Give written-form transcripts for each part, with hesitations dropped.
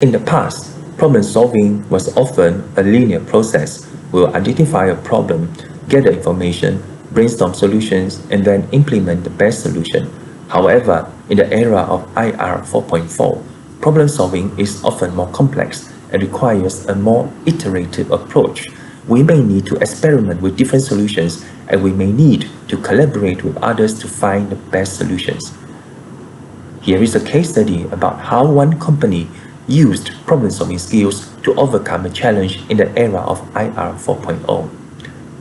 In the past, problem solving was often a linear process. We'll identify a problem, gather information, brainstorm solutions, and then implement the best solution. However, in the era of IR 4.4, problem solving is often more complex and requires a more iterative approach. We may need to experiment with different solutions, and we may need to collaborate with others to find the best solutions. Here is a case study about how one company used problem-solving skills to overcome a challenge in the era of IR 4.0.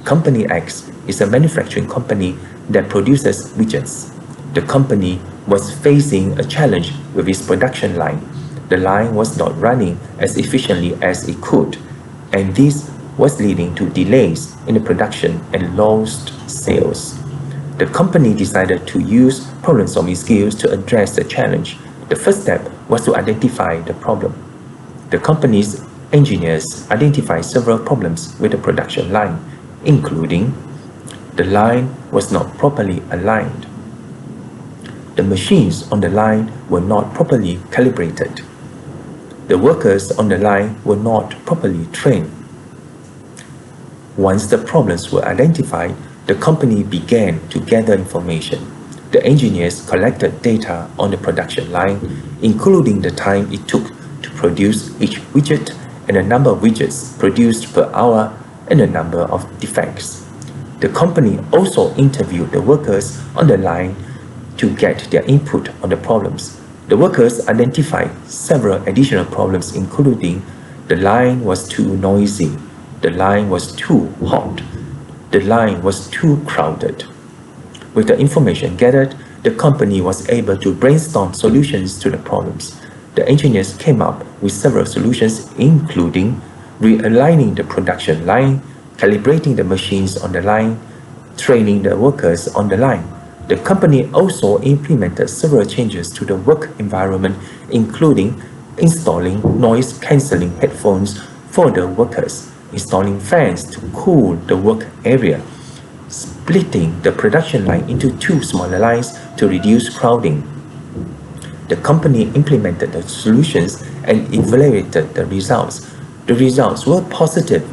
Company X is a manufacturing company that produces widgets. The company was facing a challenge with its production line. The line was not running as efficiently as it could, and this was leading to delays in the production and lost sales. The company decided to use problem-solving skills to address the challenge. The first step was to identify the problem. The company's engineers identified several problems with the production line, including the line was not properly aligned. The machines on the line were not properly calibrated. The workers on the line were not properly trained. Once the problems were identified, the company began to gather information. The engineers collected data on the production line, including the time it took to produce each widget and the number of widgets produced per hour and the number of defects. The company also interviewed the workers on the line to get their input on the problems. The workers identified several additional problems, including the line was too noisy, the line was too hot, the line was too crowded. With the information gathered, the company was able to brainstorm solutions to the problems. The engineers came up with several solutions, including realigning the production line, calibrating the machines on the line, training the workers on the line. The company also implemented several changes to the work environment, including installing noise-canceling headphones for the workers, installing fans to cool the work area, splitting the production line into two smaller lines to reduce crowding. The company implemented the solutions and evaluated the results. The results were positive.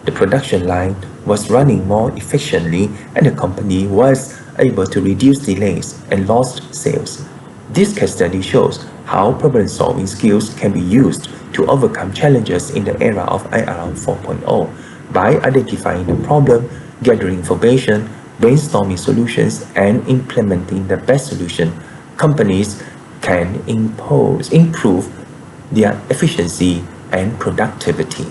The production line was running more efficiently, and the company was able to reduce delays and lost sales. This case study shows how problem-solving skills can be used to overcome challenges in the era of IR 4.0 by identifying the problem, gathering information, brainstorming solutions, and implementing the best solution. Companies can improve their efficiency and productivity.